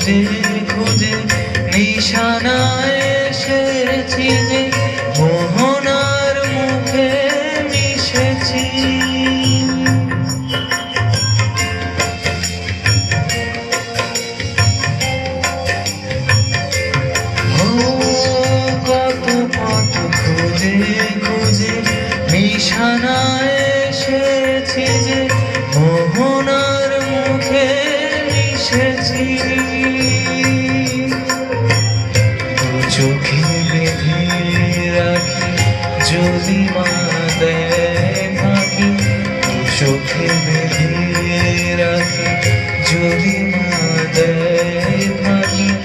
খুঁজে খুঁজে নিশানায় এসেছি যে মোহনার মুখে মিশেছি। কত কত খুঁজে খুঁজে নিশানায় এসেছি যে মোহনার মুখে মিশেছি। দু চোখে বেঁধে রাখি যদি মা